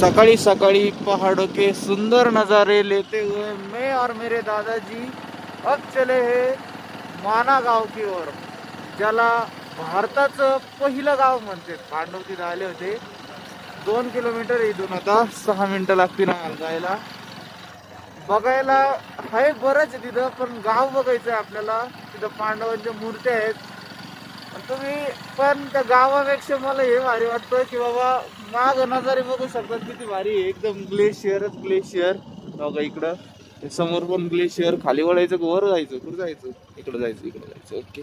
सकाळी सकाळी पहाड़ों के सुंदर नज़ारे लेते हुए मैं और मेरे दादाजी अब चले हैं माना गाव की ओर, ज्याला भारताचं पहिलं गाव म्हणते. पांडव तिथे आले होते. 2 किलोमीटर इथून आता 6 मिनिटं लागतील आम्हाला जायला. बघायला आहे बरंच आहे तिथं, पण गाव बघायचं आहे आपल्याला. तिथं पांडवांच्या मूर्त्या आहेत. तुम्ही पण त्या गावापेक्षा मला हे भारी वाटतं की बाबा माग नजारे बघू शकतात किती भारी आहे. एकदम ग्लेशियरच ग्लेशियर. बघा इकडं समोर पण ग्लेशियर. खाली वळायचं का वर जायचं? कुठं जायचं? इकडं जायचं, इकडं जायचं. ओके.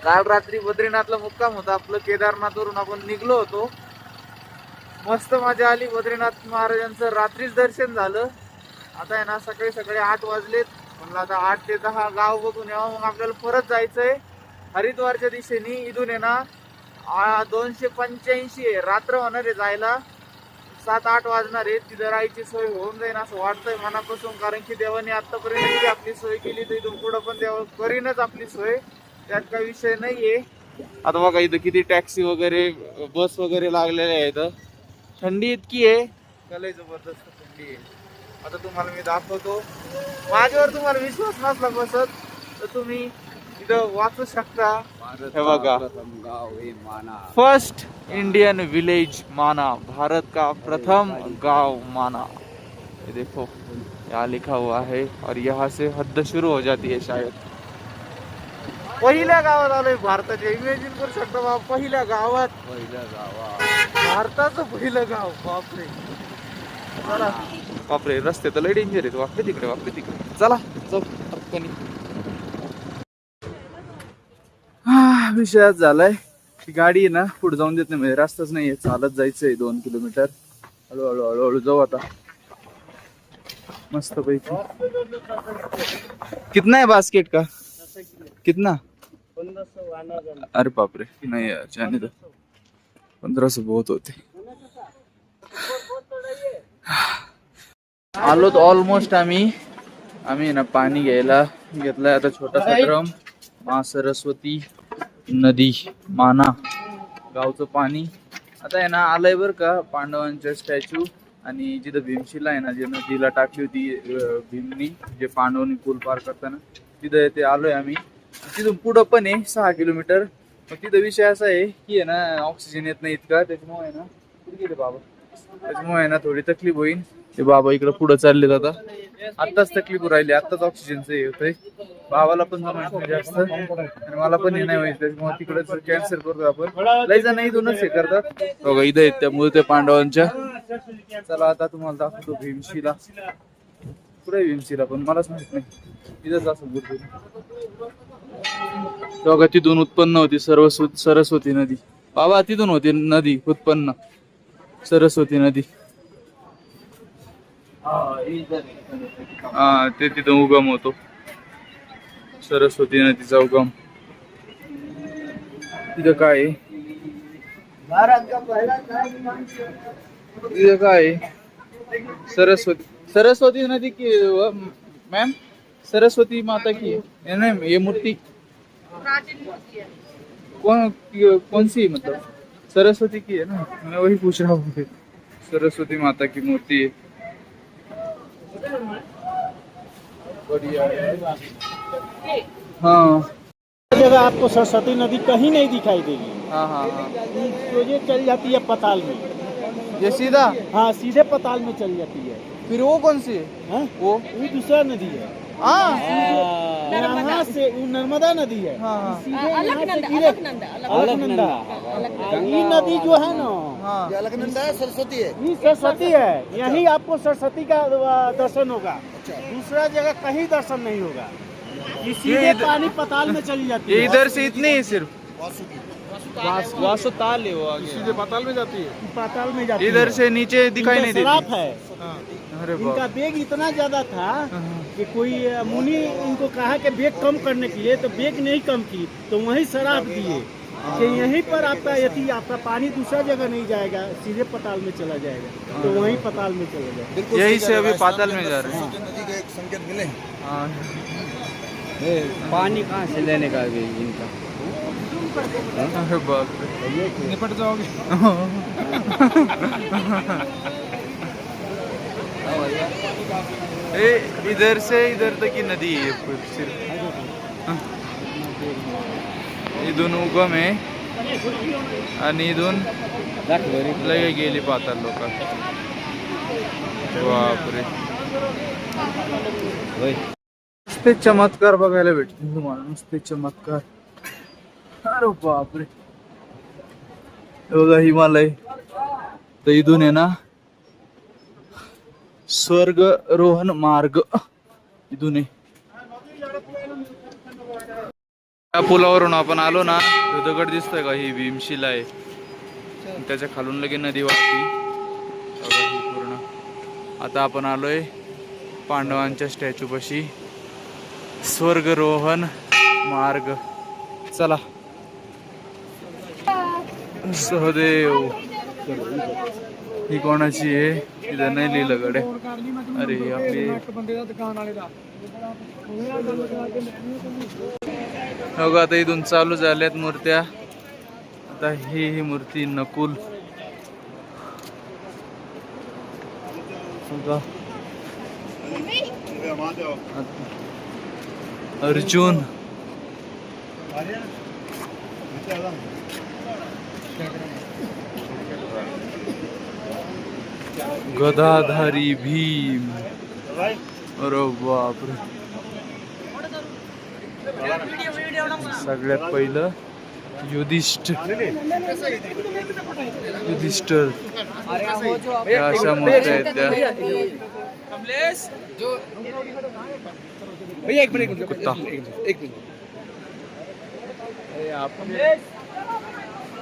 काल रात्री बद्रीनाथला मुक्काम होता आपलं. केदारनाथवरून आपण निघलो होतो. मस्त मजा आली. बद्रीनाथ महाराजांचं रात्रीच दर्शन झालं. आता आहे ना सकाळी सकाळी 8 वाजलेत. म्हणलं आता 8 ते 10 गाव बघून यावं. मग आपल्याला परत जायचंय हरिद्वारच्या दिशेने. इथून आहे ना 285 आहे. रात्र होणार आहे जायला. 7-8 वाजणार आहे. तिथं राहायची सोय होऊन जाईल असं वाटतंय मनापासून. कारण की देवाने आतापर्यंत आपली सोय केली तर इथून पुढं पण देवा करीनच आपली सोय. त्यात काही विषय नाहीये. आता बघा इथं किती टॅक्सी वगैरे बस वगैरे लागलेल्या आहेत. थंडी इतकी आहे का लय जबरदस्त थंडी आहे. आता तुम्हाला मी दाखवतो. माझ्यावर तुम्हाला विश्वास नसला बसत तर तुम्ही इथं वाचू शकता. हे बघा फर्स्ट इंडियन विलेज माना, भारत का प्रथम गांव माना. ये देखो यहाँ लिखा हुआ है और यहाँ से हद्द शुरू हो जाती है शायद. पहिल्या गावात आलोय भारताच्या. इमॅजिन करू शकता बाबा पहिल्या गावात भारताचं पहिलं गाव. बापरे चला. बापरे रस्ते तर लय डेंजर आहेत. वाकडे तिकडे वाकडे तिकडे. चला जाऊ पटकन. विषयात झालाय की गाडी आहे ना पुढे जाऊन देत नाही. म्हणजे रस्ताच नाहीये. चालत जायचंय 2 किलोमीटर. हळूहळू हळूहळू जाऊ आता मस्त पैकी. कितना है बास्केट का? कितना? 1500. अरे बापरे नाही यार जाने दो. 1500 बहुत होते. आलो तर ऑलमोस्ट आम्ही ना पाणी घ्यायला घेतलाय आता. छोटासा ड्रम. माँ सरस्वती नदी माना गावचं पाणी. आता आहे ना आलंय बर का. पांडवांच्या स्टॅच्यू आणि जिथं भीमशिला आहे ना जे नदीला टाकली होती भीमनी, जे पांडवांनी पूल पार करताना, तिथं ते आलोय आम्ही. तिथून पुढं पण आहे 6 किलोमीटर. मग तिथं विषय असा आहे की आहे ना ऑक्सिजन येत नाही इतका. त्याच्यामुळे आहे ना कुठे गेले बाबा, त्याच्यामुळे आहे ना थोडी तकलीफ होईल. ते बाबा इकडं पुढं चाललेत आता. आत्ताच तकलीफ राहिली. आत्ताच ऑक्सिजनचं हे होतंय. बाबाला पण जमायचं जास्त आणि मला पण हे नाही व्हायचं. त्याच्यामुळे तिकडे कॅन्सल करतो आपण. लय जण इथूनच हे करतात. बघा इथं आहेत त्या मूर्त्या पांडवांच्या. चला आता तुम्हाला दाखवतो भीमशिला. कुठे भीमशिला पण मलाच माहित नाही. तिथंच असं मूर्ती. बघा तिथून उत्पन्न होती सरस्वती नदी. बाबा तिथून होती नदी उत्पन्न. सरस्वती नदी. हा ते तिथं उगम होतो. सरस्वती नदीचा उगम. तिथं काय तिथं काय सरस्वती नदी की मैम? सरस्वती माता की है नहीं ये मूर्ति? कौन सी मतलब सरस्वती की है ना? मैं वही पूछ रहा हूँ. सरस्वती माता की मूर्ति है. बढ़िया. हाँ जगह आपको सरस्वती नदी कहीं नहीं दिखाई देगी. हाँ हाँ हाँ. तो ये चल जाती है पताल में. ये सीधा? हाँ सीधे पताल में चल जाती है. फिर वो कौन सी है? हाँ? वो दूसरा नदी है. हाँ यहाँ से वो नर्मदा नदी है. हाँ सीधे यहाँ से अलकनंदा. ये नदी जो है ना हाँ. अलकनंदा सरस्वती है. ये सरस्वती है. यहीं आपको सरस्वती का दर्शन होगा. दूसरा जगह कहीं दर्शन नहीं होगा. ये सीधे पानी पताल में चली जाती ये है. इधर से इतनी है सिर्फ. वासुताल है वो आगे. सीधे पाताल में जाती है. पाताल में जाती है. इधर से नीचे दिखाई नहीं श्राप देती. है. अरे इनका बेग इतना ज्यादा था कि कोई मुनि इनको कहा कि बेग कम करने के लिए, तो बेग नहीं कम की तो वहीं शराब दिए कि यहीं पर आपका यदि आपका पानी दूसरा जगह नहीं जाएगा, सीधे पताल में चला जाएगा. तो वहीं पताल में चला जाएगा. यही से अभी पाताल में जा रहे हैं. नदी का एक संकेत मिले. हाँ. पानी कहाँ से लेने का इनका? अरे बापरे, निपट जाओगे। इधर से इधर तक की नदी है सिर्फ। इथून उगम आहे आणि इथून लगे गेली पाहतात लोक। बापरे, नुसते चमत्कार बघायला भेटतील तुम्हाला, नुसते चमत्कार। अरे बापरे, बघा हिमालय। तर इथून आहे ना स्वर्गरोहण मार्ग इथून आहे। या पुलावरून आपण आलो ना, तो दगड दिसतोय का, ही भीमशिला आहे। त्याच्या खालून लगे नदी वाहती बघा ही पूर्ण। आता आपण आलोय पांडवांच्या स्टॅच्यू पाशी, स्वर्गरोहण मार्ग। चला, सहदेव ही कोणाची आहे इथं नाही लिहिलं गडे। अरे आपली हो आता इथून चालू झाल्यात मूर्त्या। आता ही मूर्ती नकुल, अर्जुन, गदाधारी भीम। अरे बापरे, सगळ्यात पहिलं युधिष्ठिर। अशा मूर्त्या आहेत त्या।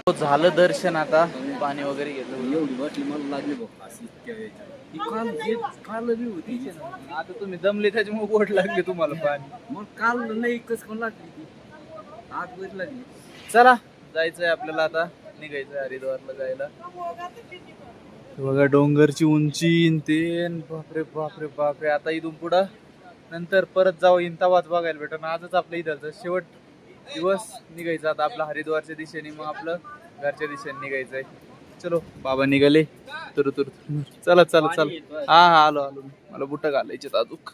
कुत्ता झालं दर्शन, आता पाणी वगैरे घेतलं। एवढी वाटली मला लागली आता तुम्ही दमले त्याच्यामुळे बोट लागले तुम्हाला पाणी। मग काल नाही कस कोण लागली आज वेट लागली। चला जायचंय आपल्याला, आता निघायचंय हरिद्वारला जायला। बघा डोंगरची उंची ते, बापरे बापरे बापरे। आता इथून पुढं नंतर परत जाऊ इंतावाच बघायला भेटन। आजच आपल्या इथं शेवट दिवस निघायचा आता आपला हरिद्वारच्या दिशेने, मग आपलं घरच्या दिशेने निघायचंय। चलो बाबा निघाले तुरु तुरु। चला चला चला, हा हा आलो आलो, मला बुट घालायचे अजूक।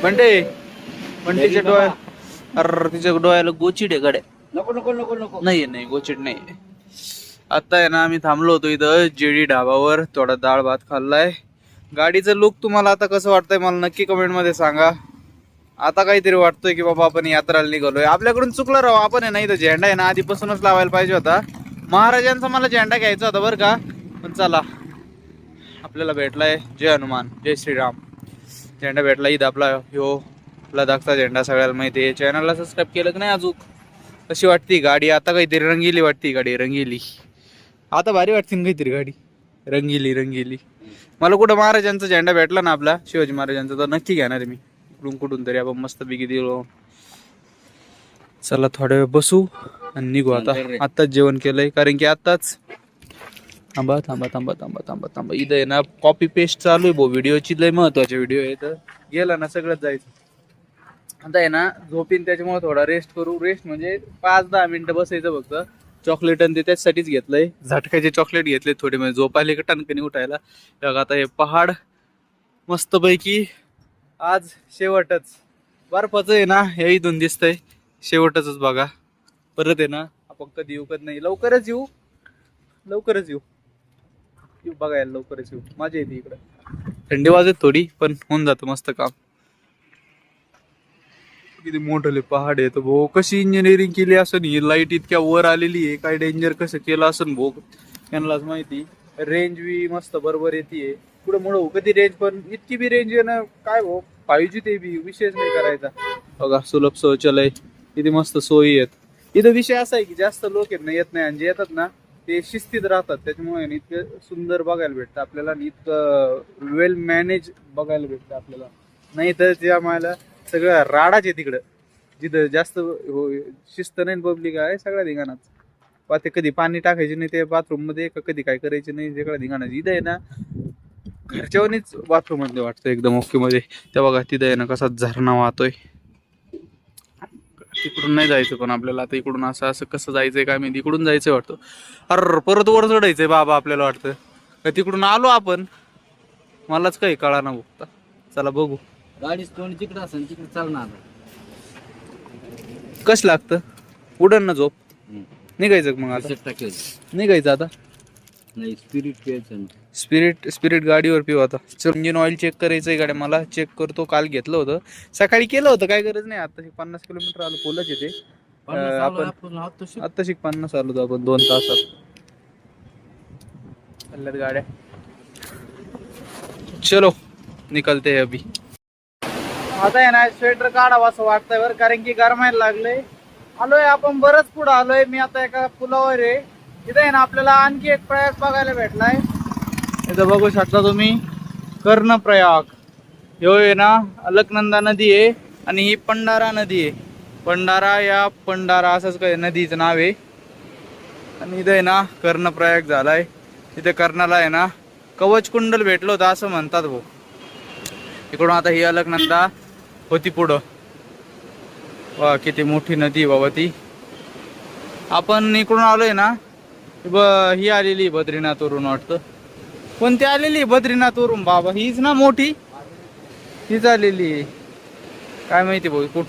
बंटे बंटेच्या डोळ्या, अरे तिच्या डोळ्याला गोचिड आहे गड्या। नको नको नको नको, नाही नाही गोचिड नाही। आता आहे ना आम्ही थांबलो होतो इथं जेडी ढाबावर, थोडा डाळ भात खाल्लाय। गाडीचं लुक तुम्हाला आता कसं वाटतंय मला नक्की कमेंट मध्ये सांगा। आता काहीतरी वाटतोय की बाबा आपण यात्राला निघालोय। आपल्याकडून चुकलं राव, आपण आहे ना इथं झेंडा आहे ना आधीपासूनच लावायला पाहिजे होता। महाराजांचा मला झेंडा घ्यायचा होता बरं का, पण चला आपल्याला भेटलाय जय हनुमान जय श्रीराम झेंडा भेटला। इथं आपला ह्यो लडाखचा झेंडा सगळ्याला माहिती आहे। चॅनलला सबस्क्राईब केलं की नाही अजून? कशी वाटती गाडी? आता काहीतरी रंगीली वाटती गाडी, रंगीली। आता भारी वाटते ना काहीतरी गाडी, रंगीली रंगीली। मला कुठं महाराजांचा झेंडा भेटला ना आपला शिवाजी महाराजांचा, तर नक्की घेणार आहे मी कुठून तरी। आपण मस्त पैकी दिलो। चला थोड्या वेळ बसू आणि निघू आता। आत्ताच जेवण केलंय, कारण की आत्ताच थांबा थांबा थांबा थांबा थांबा थांबा, इथं आहे ना कॉपी पेस्ट चालू आहे भाऊ व्हिडिओची, लय महत्वाचे व्हिडिओ आहे। तर गेला ना सगळंच जायचं। आता आहे ना झोपीन, त्याच्यामुळे थोडा रेस्ट करू। रेस्ट म्हणजे 5-10 मिनिटं बसायचं फक्त। चॉकलेट आणि ते त्याच्यासाठीच घेतलंय, झटक्याचे चॉकलेट घेतले थोडे, म्हणजे झोपायला का टणकणी उठायला। बघा आता हे पहाड मस्त पैकी आज शेवटच बर्फाचं आहे ना, हे इथून दिसतंय शेवटच बघा। परत आहे ना आपण कधी येऊ कधी नाही, लवकरच येऊ लवकरच येऊ बघायला, लवकरच येऊ। मजा येते इकडं, थंडी वाजत थोडी पण होऊन जातं मस्त काम। किती मोठले पहाड आहे भाऊ, कशी इंजिनिअरिंग केली असन, ही लाईट इतक्या वर आलेली आहे, काय डेंजर कसं केलं असन भाऊ यांनाच माहिती। रेंज बी मस्त बरोबर येते पुढे मुळे कधी रेंज, पण इतकी बी रेंज आहे ना काय भाऊ, 5G ते बी विषयच नाही करायचा। बघा सुलभ शौचालय, किती मस्त सोयी आहेत इथं। विषय असा आहे की जास्त लोक आहेत ना येत नाही, आणि जे येतात ना ते शिस्तीत राहतात, त्याच्यामुळे इतकं सुंदर बघायला भेटतं आपल्याला, आणि इतकं वेल मॅनेज बघायला भेटतं आपल्याला। नाही तर त्या मायला सगळं राडाच आहे तिकडं, जिथं जास्त शिस्त नाही पब्लिक आहे सगळ्या ठिकाणात। ते कधी पाणी टाकायचे नाही ते बाथरूम मध्ये, कधी काय करायचे नाही सगळ्या ठिकाणात। इथं आहे ना घरच्यावानीच बाथरूम मध्ये वाटतं एकदम ओके मध्ये। त्या बघा तिथं आहे ना कसा झरणा वाहतोय, तिकडून नाही जायचं पण आपल्याला आता इकडून असं असं कसं जायचंय काय माहिती इकडून जायचंय वाटतं. अरे परत वर चढायचंय बाबा आपल्याला वाटतं का तिकडून आलो आपण मलाच काही कळा ना बघता. चला बघू गाडीच तोंड तिकडं असेल तिकडे चालणार. कस लागतं उडन ना झोप निघायचं का मग आता निघायचं आता नाही स्पिरिट प्यायचं. स्पिरिट गाडीवर पिऊ आता. चल इंजिन ऑइल चेक करायचंय गाड्या मला चेक करतो. काल घेतलं होतं सकाळी केलं होतं काय गरज नाही. आता 50 किलोमीटर आलो पोलच येते आपण आता 50 आलो होतो आपण 2 तासात. चालल्यात गाड्या चलो निकलते हैं अभी. आता आहे ना स्वेटर काढावं असं वाटतंय बरं कारण की गरमायला लागलंय. आलोय आपण बरंच पुढं आलोय. मी आता एका पुलावर आहे. इथे आहे ना आपल्याला आणखी एक प्रयाग बघायला भेटलाय. इथं बघू शकता तुम्ही कर्णप्रयाग. ह्यो आहे ना अलकनंदा नदी आहे आणि ही पंडारा नदी आहे. पंडारा असंच काय नदीचं नाव आहे. आणि इथं आहे ना कर्णप्रयाग झालाय. इथे कर्णाला आहे ना कवच कुंडल भेटलं होतं असं म्हणतात भाऊ. इकडून आता ही अलकनंदा होती पुढं. वा किती मोठी नदी बाबा ती. आपण इकडून आलोय ना ही आलेली बद्रीनाथवरून वाटतं. कोणती आलेली बद्रीनाथवरून बाबा हीच ना मोठी हीच आलेली काय माहिती भाऊ कुठ.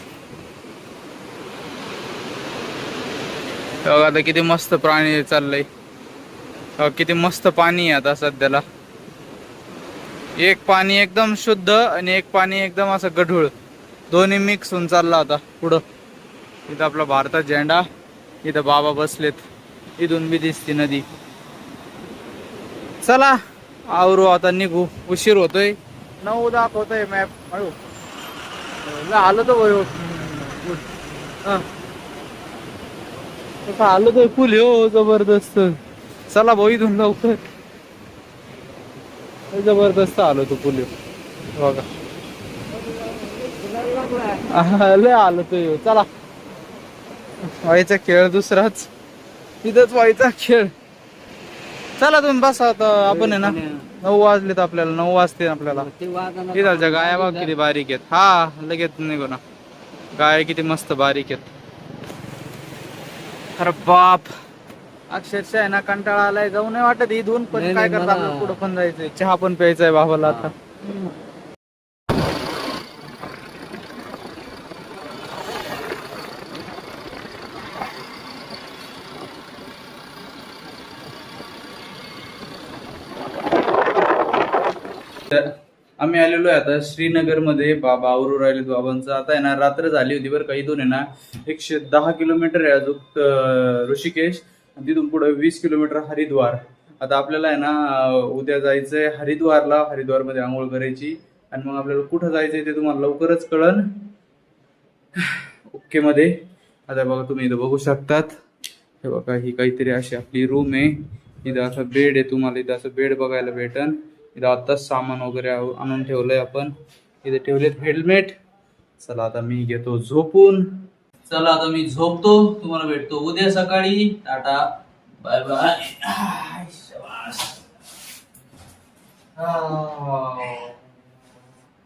आता किती मस्त प्राणी चाललंय. किती मस्त पाणी आहे आता सध्याला. एक पाणी एकदम शुद्ध आणि एक पाणी एकदम असं गढूळ दोन्ही मिक्स होऊन चालला होता पुढं. इथं आपला भारतात झेंडा. इथं बाबा बसलेत. इथून बी दिसती नदी. चला आवरू आता निघू उशीर होतोय. 9 दाखवतोय मॅप. आलो तो आलो तो फुल हो जबरदस्त. चला भाऊ इथून लवकर. जबरदस्त आलो तो फुल बघा. लय आलो तो चला. व्हायचा खेळ दुसराच तिथंच व्हायचा खेळ. चला तुम्ही बसा आता आपण आहे ना 9 वाजलेत आपल्याला 9 वाजते आपल्याला. तिथालच्या गाया बघ किती बारीक आहेत. हा लगेच निघू ना. गाय किती मस्त बारीक आहेत. अरे बाप अक्षरशः आहे ना कंटाळा आलाय. जाऊ नाही वाटत इथून पण काय करता आपल्याला पुढं पण जायचंय. चहा पण प्यायचाय बाबाला आता. आम्ही आलेलो आहे आता श्रीनगर मध्ये. बाबा आवरू राहिले बाबांचं. आता आहे ना रात्र झाली होती बरं. काही इथून आहे ना 110 किलोमीटर आहे अजून ऋषिकेश. तिथून पुढे 20 किलोमीटर हरिद्वार. आता आपल्याला आहे ना उद्या जायचंय हरिद्वारला. हरिद्वारमध्ये आंघोळ करायची आणि मग आपल्याला कुठं जायचंय ते तुम्हाला लवकरच कळन ओके मध्ये. आता बघा तुम्ही इथं बघू शकतात. हे बघा ही काहीतरी अशी आपली रूम आहे. इथं असं बेड आहे. तुम्हाला इथं असं बेड बघायला भेटन. इथं आत्ताच सामान वगैरे आणून ठेवलंय आपण. इथे ठेवलेत हेल्मेट. चला आता मी घेतो झोपून. चला आता मी झोपतो. तुम्हाला भेटतो उद्या सकाळी. Tata bye bye.